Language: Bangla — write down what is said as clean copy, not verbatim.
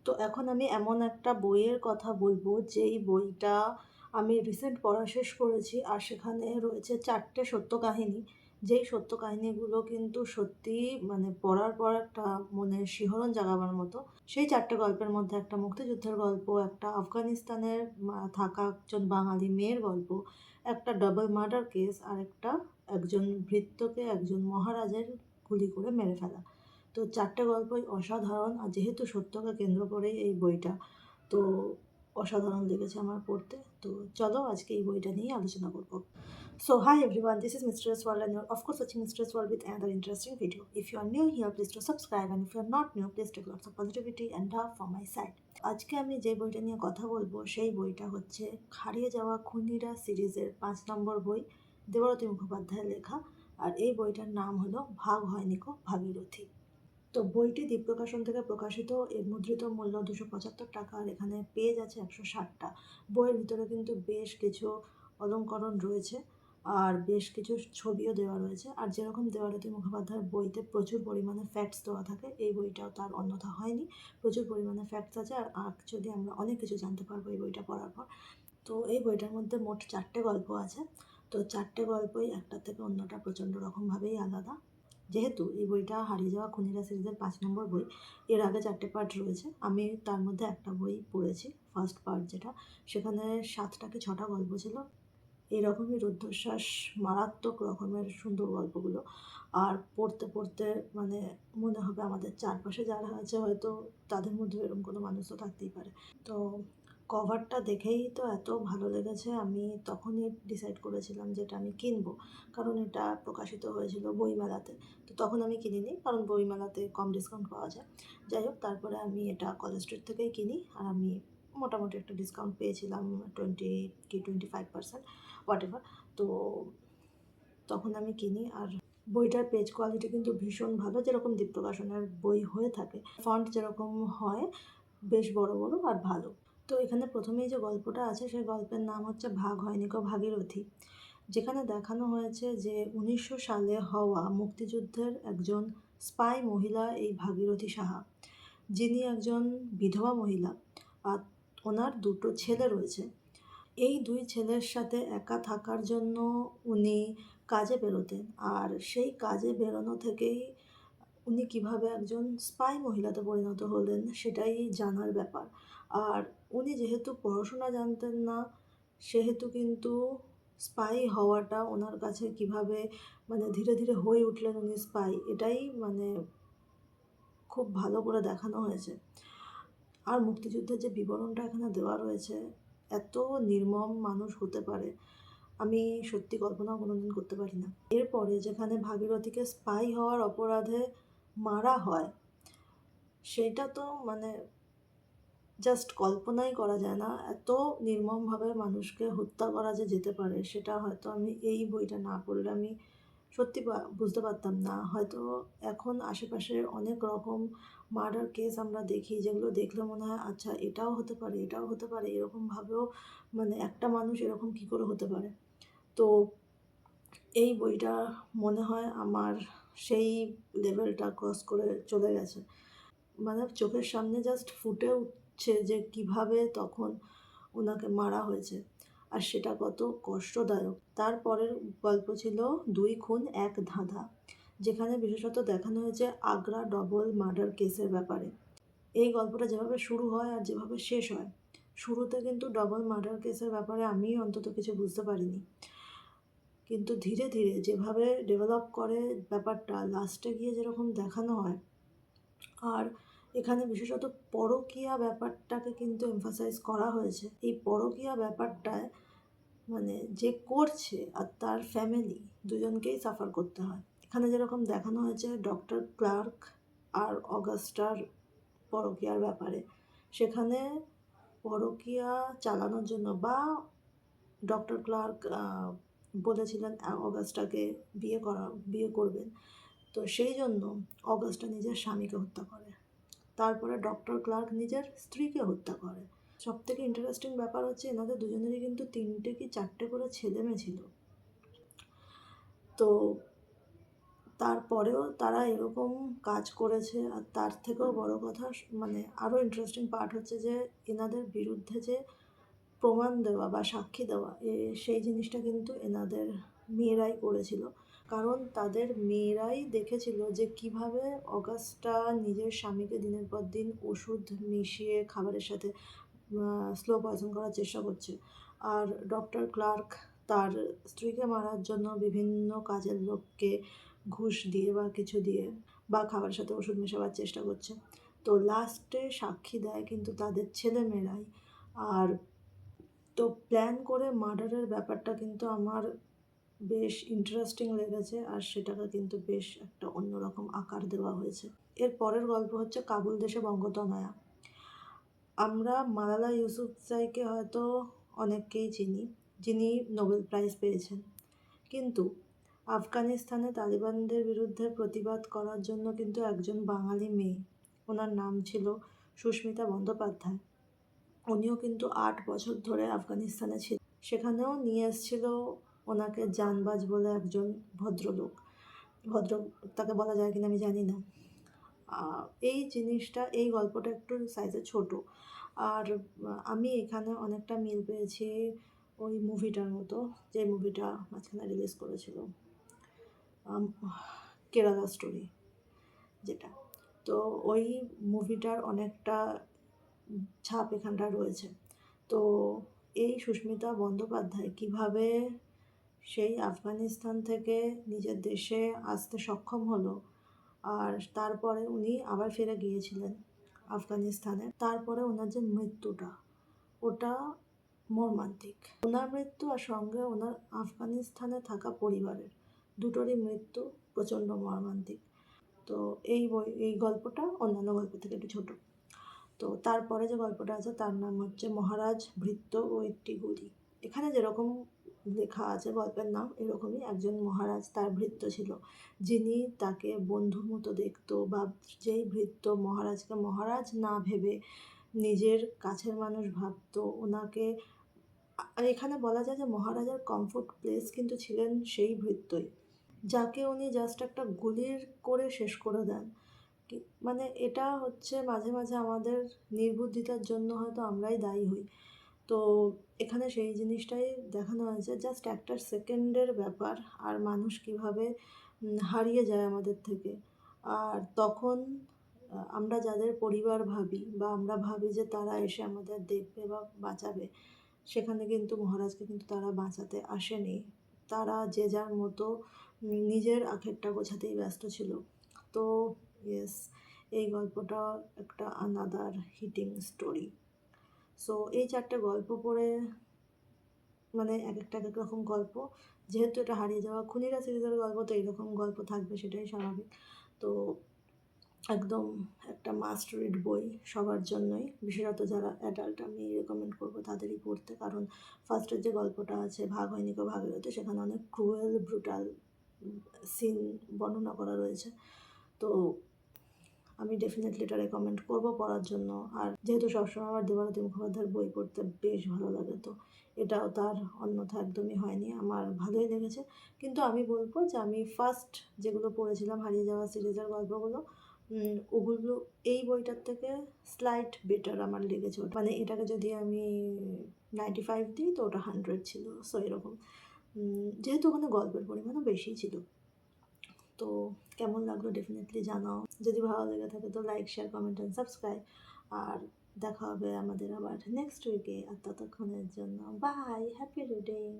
তো এখন আমি এমন একটা বইয়ের কথা বলবো, যেই বইটা আমি রিসেন্ট পড়া শেষ করেছি। আর সেখানে রয়েছে 4টে সত্য কাহিনী, যেই সত্য কাহিনীগুলো কিন্তু সত্যিই মানে পড়ার পর একটা মনে শিহরণ জাগাবার মতো। সেই 4টে গল্পের মধ্যে একটা মুক্তিযুদ্ধের গল্প, একটা আফগানিস্তানের থাকা একজন বাঙালি মেয়ের গল্প, একটা ডাবল মার্ডার কেস, আর একটা একজন ভৃত্যকে একজন মহারাজের গুলি করে মেরে ফেলা। তো 4টে গল্পই অসাধারণ, আর যেহেতু সত্যকে কেন্দ্র করেই এই বইটা, তো অসাধারণ লেগেছে আমার পড়তে। তো চলো আজকে এই বইটা নিয়ে আলোচনা করব। So hi everyone, this is Mistress World and you're of course watching Mistress World with another interesting video. If you are new here, please do subscribe, and if you are not new, please take lots of positivity and love from my side. আজকে আমি যে বইটা নিয়ে কথা বলবো সেই বইটা হচ্ছে হারিয়ে যাওয়া খুনিরা সিরিজের 5 নম্বর বই, দেবরতী মুখোপাধ্যায়ের লেখা। আর এই বইটার নাম হলো ভাগ হয়নি কো ভাগীরথী। তো বইটি দ্বীপ প্রকাশন থেকে প্রকাশিত। এর মুদ্রিত মূল্য 275 টাকা, আর এখানে পেজ আছে 160টা। বইয়ের ভিতরে কিন্তু বেশ কিছু অলংকরণ রয়েছে, আর বেশ কিছু ছবিও দেওয়া রয়েছে। আর যেরকম দেবরতী মুখোপাধ্যায়ের বইতে প্রচুর পরিমাণে ফ্যাক্টস দেওয়া থাকে, এই বইটাও তার অন্যথা হয়নি। প্রচুর পরিমাণে ফ্যাক্টস আছে, আর অ্যাকচুয়ালি আমরা অনেক কিছু জানতে পারবো এই বইটা পড়ার পর। তো এই বইটার মধ্যে মোট 4টে গল্প আছে। তো 4টে গল্পই একটা থেকে অন্যটা প্রচণ্ড রকমভাবেই আলাদা। যেহেতু এই বইটা হারিয়ে যাওয়া খুনিরা সিরিজের 5 নম্বর বই, এর আগে 4টে পার্ট রয়েছে। আমি তার মধ্যে একটা বই পড়েছি, ফার্স্ট পার্ট যেটা, সেখানে 7টা কি 6টা গল্প ছিল। এইরকমই রুদ্ধশ্বাস, মারাত্মক রকমের সুন্দর গল্পগুলো। আর পড়তে পড়তে মানে মনে হবে আমাদের চারপাশে যারা আছে হয়তো তাদের মধ্যে এরকম কোনো মানুষ তো থাকতেই পারে। তো কভারটা দেখেই তো এত ভালো লেগেছে, আমি তখনই ডিসাইড করেছিলাম যে এটা আমি কিনবো, কারণ এটা প্রকাশিত হয়েছিল বইমেলাতে। তো তখন আমি কিনিনি, কারণ বইমেলাতে কম ডিসকাউন্ট পাওয়া যায়। যাই হোক, তারপরে আমি এটা কলেজ স্ট্রিট থেকেই কিনি, আর আমি মোটামুটি একটা ডিসকাউন্ট পেয়েছিলাম, 20 কি 25%, হোয়াট এভার। তো তখন আমি কিনি, আর বইটার পেজ কোয়ালিটি কিন্তু ভীষণ ভালো, যেরকম দ্বীপ প্রকাশনের বই হয়ে থাকে। ফন্ট যেরকম হয় বেশ বড় বড় আর ভালো। তো এখানে প্রথমেই যে গল্পটা আছে সেই গল্পের নাম হচ্ছে ভাগ হয়নি কো ভাগীরথী, যেখানে দেখানো হয়েছে যে 1900 সালে হওয়া মুক্তিযুদ্ধের একজন স্পাই মহিলা এই ভাগীরথী সাহা, যিনি একজন বিধবা মহিলা, আর ওনার 2টো ছেলে রয়েছে। এই 2 ছেলের সাথে একা থাকার জন্য উনি কাজে বেরোতেন, আর সেই কাজে বেরোনো থেকেই উনি কিভাবে একজন স্পাই মহিলাতে পরিণত হলেন সেটাই জানার ব্যাপার। আর উনি যেহেতু পড়াশোনা জানতেন না, সেহেতু কিন্তু স্পাই হওয়াটা ওনার কাছে কিভাবে মানে ধীরে ধীরে হয়ে উঠলেন উনি স্পাই, এটাই মানে খুব ভালো করে দেখানো হয়েছে। আর মুক্তিযুদ্ধের যে বিবরণটা এখানে দেওয়া রয়েছে, এত নির্মম মানুষ হতে পারে আমি সত্যি কল্পনাও কোনোদিন করতে পারি না। এরপরে যেখানে ভাগীরথীকে স্পাই হওয়ার অপরাধে মারা হয়, সেটা তো মানে জাস্ট কল্পনাই করা যায় না। এত নির্মমভাবে মানুষকে হত্যা করা যে যেতে পারে, সেটা হয়তো আমি এই বইটা না পড়লে আমি সত্যি বুঝতে পারতাম না। হয়তো এখন আশেপাশে অনেক রকম মার্ডার কেস আমরা দেখি, যেগুলো দেখলে মনে হয় আচ্ছা এটাও হতে পারে, এটাও হতে পারে, এরকমভাবেও মানে একটা মানুষ এরকম কী করে হতে পারে। তো এই বইটা মনে হয় আমার সেই লেভেলটা ক্রস করে চলে গেছে। মানে চোখের সামনে জাস্ট ফুটে উঠছে যে কিভাবে তখন ওনাকে মারা হয়েছে, আর সেটা কত কষ্টদায়ক। তারপরের গল্প ছিল 2 খুন 1 ধাঁধা, যেখানে বিশেষত দেখানো হয়েছে আগ্রা ডবল মার্ডার কেসের ব্যাপারে। এই গল্পটা যেভাবে শুরু হয় আর যেভাবে শেষ হয়, শুরুতে কিন্তু ডবল মার্ডার কেসের ব্যাপারে আমি অন্তত কিছু বুঝতে পারিনি, কিন্তু ধীরে ধীরে যেভাবে ডেভেলপ করে ব্যাপারটা, লাস্টে গিয়ে যেরকম দেখানো হয়। আর এখানে বিশেষত পরকীয়া ব্যাপারটাকে কিন্তু এমফাসাইজ করা হয়েছে। এই পরকীয়া ব্যাপারটায় মানে যে করছে আর তার ফ্যামিলি, দুজনকেই সাফার করতে হয়। এখানে যেরকম দেখানো হয়েছে ডক্টর ক্লার্ক আর অগাস্টার পরকীয়ার ব্যাপারে, সেখানে পরকীয়া চালানোর জন্য বা ডক্টর ক্লার্ক বলেছিলেন অগাস্টাকে বিয়ে করবেন, তো সেই জন্য অগাস্টা নিজের স্বামীকে হত্যা করে। তারপরে ডক্টর ক্লার্ক নিজের স্ত্রীকে হত্যা করে। সবথেকে ইন্টারেস্টিং ব্যাপার হচ্ছে এনাদের দুজনেরই কিন্তু 3টে কি 4টে করে ছেলে মেয়ে ছিল। তো তারপরেও তারা এরকম কাজ করেছে। আর তার থেকেও বড় কথা মানে আরও ইন্টারেস্টিং পার্ট হচ্ছে যে এনাদের বিরুদ্ধে যে প্রমাণ দেওয়া বা সাক্ষী দেওয়া সেই জিনিসটা কিন্তু এনাদের মেয়েরাই করেছিল। কারণ তাদের মেয়েরাই দেখেছিল যে কিভাবে অগাস্টা নিজের স্বামীকে দিনের পর দিন ওষুধ মিশিয়ে খাবারের সাথে স্লো পয়জন করার চেষ্টা করছে। আর ডক্টর ক্লার্ক তার স্ত্রীকে মারার জন্য বিভিন্ন কাজের লোককে ঘুষ দিয়ে বা কিছু দিয়ে বা খাবারের সাথে ওষুধ মেশাবার চেষ্টা করছে। তো লাস্টে সাক্ষী দেয় কিন্তু তাদের ছেলেমেয়েরাই। আর তো প্ল্যান করে মার্ডারের ব্যাপারটা কিন্তু আমার বেশ ইন্টারেস্টিং লেগেছে, আর সেটাকে কিন্তু বেশ একটা অন্যরকম আকার দেওয়া হয়েছে। এর পরের গল্প হচ্ছে কাবুল দেশে বঙ্গতনয়া। আমরা মালালা ইউসুফজাইকে হয়তো অনেককেই চিনি, যিনি নোবেল প্রাইজ পেয়েছেন, কিন্তু আফগানিস্তানে তালিবানদের বিরুদ্ধে প্রতিবাদ করার জন্য কিন্তু একজন বাঙালি মেয়ে, ওনার নাম ছিল সুস্মিতা বন্দ্যোপাধ্যায়। উনিও কিন্তু 8 বছর ধরে আফগানিস্তানে ছিল। সেখানেও নিয়ে এসেছিল ওনাকে জানবাজ বলে একজন ভদ্রলোক। তাকে বলা যায় কিনা আমি জানি না। এই জিনিসটা, এই গল্পটা একটু সাইজে ছোট। আর আমি এখানে অনেকটা মিল পেয়েছি ওই মুভিটার মতো, যে মুভিটা মাঝখানে রিলিজ করেছিল, কেরালা স্টোরি যেটা। তো ওই মুভিটার অনেকটা ছাপ এখানটা রয়েছে। তো এই সুস্মিতা বন্দ্যোপাধ্যায় কিভাবে সেই আফগানিস্তান থেকে নিজের দেশে আসতে সক্ষম হলো, আর তারপরে উনি আবার ফিরে গিয়েছিলেন আফগানিস্তানে। তারপরে ওনার যে মৃত্যুটা, ওটা মর্মান্তিক। ওনার মৃত্যু আর সঙ্গে ওনার আফগানিস্তানে থাকা পরিবারের দুটোরই মৃত্যু প্রচণ্ড মর্মান্তিক। তো এই গল্পটা অন্যান্য গল্প থেকে একটু ছোটো। তো তারপরে যে গল্পটা আছে তার নাম হচ্ছে মহারাজ ভৃত্য ও একটি গুলি। এখানে যেরকম লেখা আছে গল্পের নাম, এরকমই একজন মহারাজ, তার ভৃত্য ছিল, যিনি তাকে বন্ধুর মতো দেখতো, বা যেই ভৃত্য মহারাজকে মহারাজ না ভেবে নিজের কাছের মানুষ ভাবতো ওনাকে। আর এখানে বলা যায় যে মহারাজার কমফোর্ট প্লেস কিন্তু ছিলেন সেই ভৃত্যই, যাকে উনি জাস্ট একটা গুলির করে শেষ করে দেন। মানে এটা হচ্ছে মাঝে মাঝে আমাদের নির্বুদ্ধিতার জন্য হয়তো আমরাই দায়ী হই। তো এখানে সেই জিনিসটাই দেখানো হয়েছে, জাস্ট একটা সেকেন্ডের ব্যাপার, আর মানুষ কিভাবে হারিয়ে যায় আমাদের থেকে। আর তখন আমরা যাদের পরিবার ভাবি, বা আমরা ভাবি যে তারা এসে আমাদের দেখবে বা বাঁচাবে, সেখানে কিন্তু মহারাজকে কিন্তু তারা বাঁচাতে আসেনি। তারা যে যার মতো নিজের আখেরটা গোছাতেই ব্যস্ত ছিল। তো ইয়েস, এই গল্পটা একটা আনাদার হিটিং স্টোরি। সো এই 4টে গল্প পড়ে, মানে এক এক রকম গল্প, যেহেতু এটা হারিয়ে যাওয়া খুনিরা সিরিজের গল্প, তো এইরকম গল্প থাকবে, সেটাই স্বাভাবিক। তো একদম একটা মাস্ট রিড বই সবার জন্যই, বিশেষত যারা অ্যাডাল্ট, আমি রেকমেন্ড করবো তাদেরই পড়তে। কারণ ফার্স্টের যে গল্পটা আছে ভাগ হয়নি কো ভাগীরথী, সেখানে অনেক ক্রুয়েল ব্রুটাল সিন বর্ণনা করা রয়েছে। তো আমি ডেফিনেটলি এটা রেকমেন্ড করবো পড়ার জন্য। আর যেহেতু সবসময় আমার দেবারতী মুখোপাধ্যায়ের বই পড়তে বেশ ভালো লাগে, তো এটাও তার অন্যথা একদমই হয়নি, আমার ভালোই লেগেছে। কিন্তু আমি বলবো যে আমি ফার্স্ট যেগুলো পড়েছিলাম হারিয়ে যাওয়া সিরিজের গল্পগুলো, ওগুলো এই বইটার থেকে স্লাইট বেটার আমার লেগেছে। মানে এটাকে যদি আমি 95 দিই তো ওটা 100 ছিল। সো এরকম, যেহেতু ওখানে গল্পের পরিমাণও বেশি ছিল। তো কেমন লাগলো ডেফিনেটলি জানাও। যদি ভালো লেগে থাকে তো like, share, comment and subscribe. আর দেখা হবে আমাদের আবার নেক্সট উইকে। আর ততক্ষণের জন্য বাই, হ্যাপি রিডিং।